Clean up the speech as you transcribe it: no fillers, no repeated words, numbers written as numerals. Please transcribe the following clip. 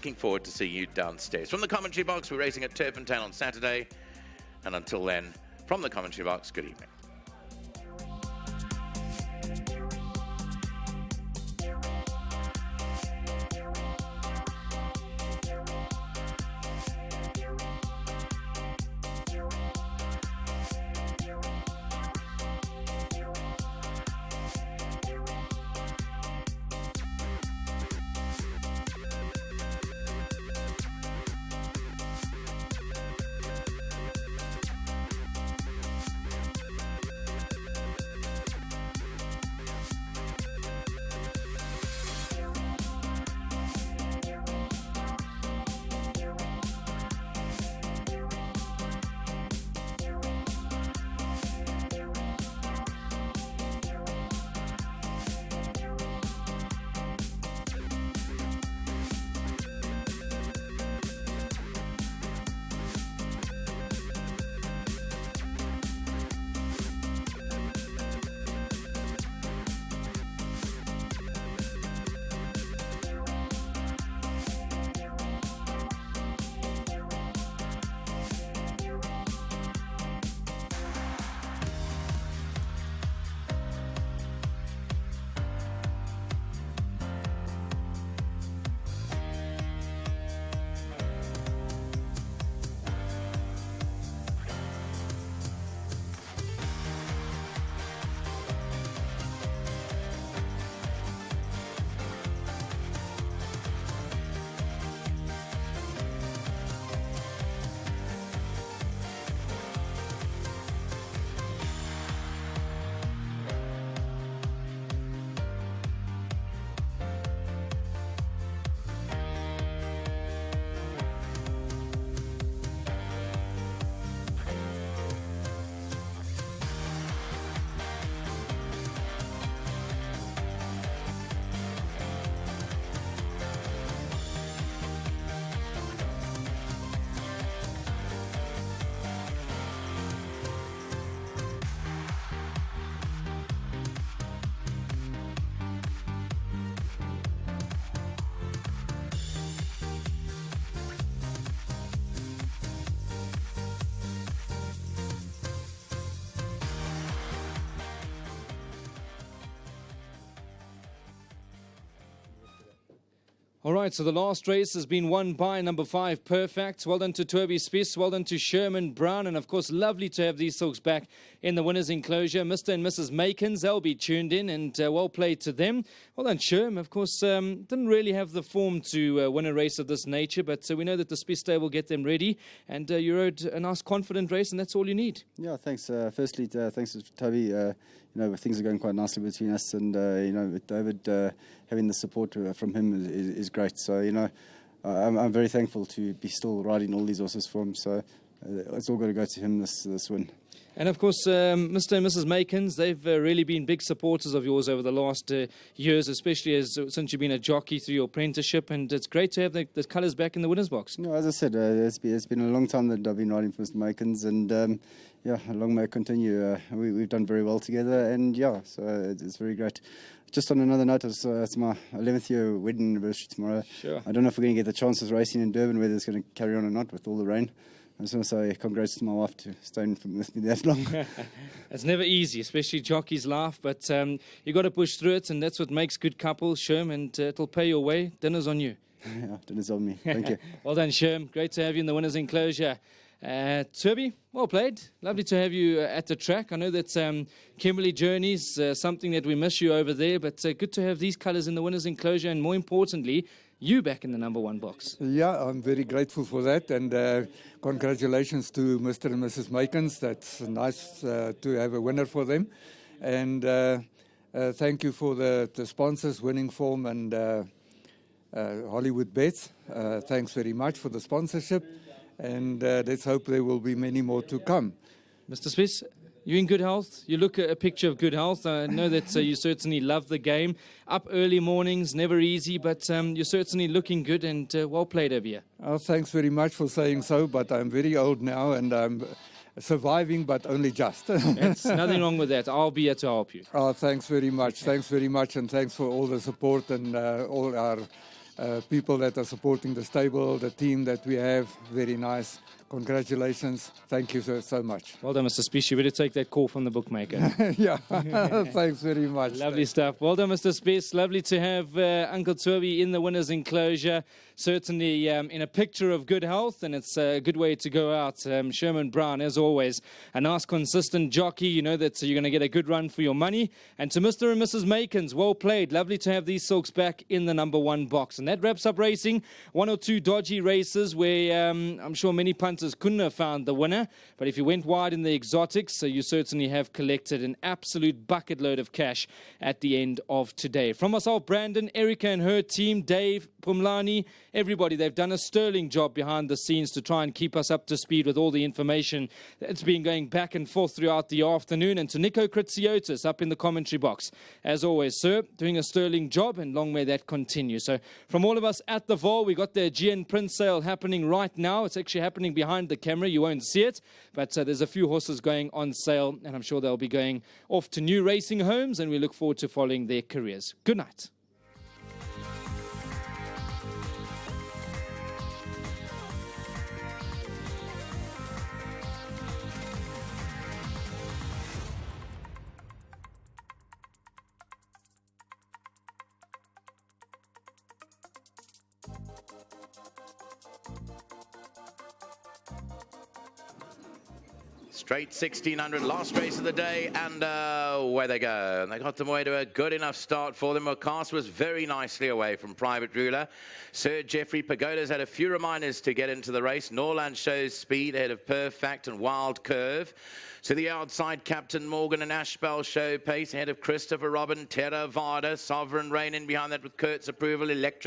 Looking forward to seeing you downstairs. From the commentary box, we're racing at Turpentine on Saturday. And until then, from the commentary box, good evening. All right, so the last race has been won by number 5, Perfect. Well done to Toby Spies, well done to Sherman Brown, and of course, lovely to have these folks back in the winner's enclosure. Mr. and Mrs. Makins, they'll be tuned in, and well played to them. Well done, Sherm. Of course, didn't really have the form to win a race of this nature, but we know that the Spies stable will get them ready, and you rode a nice, confident race, and that's all you need. Yeah, thanks. Firstly, thanks to Toby. Things are going quite nicely between us, and with David having the support from him is great. So I'm very thankful to be still riding all these horses for him. So it's all got to go to him this win. And of course, Mr. and Mrs. Makins, they've really been big supporters of yours over the last years, especially since you've been a jockey through your apprenticeship, and it's great to have the colours back in the winner's box. No, as I said, it's been a long time that I've been riding for Mr. Makins, and long may it continue. We've done very well together, and so it's very great. Just on another note, it's my 11th year wedding anniversary tomorrow. Sure. I don't know if we're going to get the chances racing in Durban, whether it's going to carry on or not with all the rain. I just want to say congrats to my wife to staying with me that long. It's never easy, especially jockeys laugh, but you got to push through it, and that's what makes good couples, Sherm, and it'll pay your way. Dinner's on you. Yeah, dinner's on me. Thank you. Well done, Sherm. Great to have you in the winner's enclosure. Toby, well played. Lovely to have you at the track. I know that Kimberley Journey's something that we miss you over there, but good to have these colours in the winner's enclosure, and more importantly, you back in the number 1 box. Yeah, I'm very grateful for that, and congratulations to Mr. and Mrs. Makins. That's nice to have a winner for them, and thank you for the sponsors, Winning Form and Hollywood Bets. Thanks very much for the sponsorship, and let's hope there will be many more to come. Mr. Spies, you in good health? You look a picture of good health. I know that you certainly love the game. Up early mornings, never easy, but you're certainly looking good, and well played over here. Oh, thanks very much for saying so, but I'm very old now, and I'm surviving, but only just. There's nothing wrong with that. I'll be here to help you. Oh, thanks very much. Thanks very much, and thanks for all the support and all our people that are supporting the stable, the team that we have. Very nice. Congratulations. Thank you so much. Well done, Mr. Spies. You better take that call from the bookmaker. Yeah, thanks very much. Lovely stuff. Well done, Mr. Spies. Lovely to have Uncle Toby in the winner's enclosure. Certainly in a picture of good health, and it's a good way to go out. Sherman Brown, as always, a nice, consistent jockey. You know that you're going to get a good run for your money. And to Mr. and Mrs. Makins, well played. Lovely to have these silks back in the number 1 box. And that wraps up racing. 1 or 2 dodgy races where I'm sure many punters couldn't have found the winner. But if you went wide in the exotics, so you certainly have collected an absolute bucket load of cash at the end of today. From myself, Brandon, Erica and her team, Dave, Pumlani, everybody, they've done a sterling job behind the scenes to try and keep us up to speed with all the information that's been going back and forth throughout the afternoon. And to Nico Kritsiotis up in the commentary box, as always, sir, doing a sterling job, and long may that continue. So from all of us at the VAAL, we got the Aegean Prince sale happening right now. It's actually happening behind the camera. You won't see it, but there's a few horses going on sale, and I'm sure they'll be going off to new racing homes, and we look forward to following their careers. Good night. Straight 1600, last race of the day, and away they go. And they got them away to a good enough start for them. Cast was very nicely away from Private Ruler. Sir Geoffrey Pagoda's had a few reminders to get into the race. Norland shows speed ahead of Perfect and Wild Curve. To the outside, Captain Morgan and Ashbell show pace ahead of Christopher Robin, Terra Vada, Sovereign Rain in behind that with Kurt's approval, Electric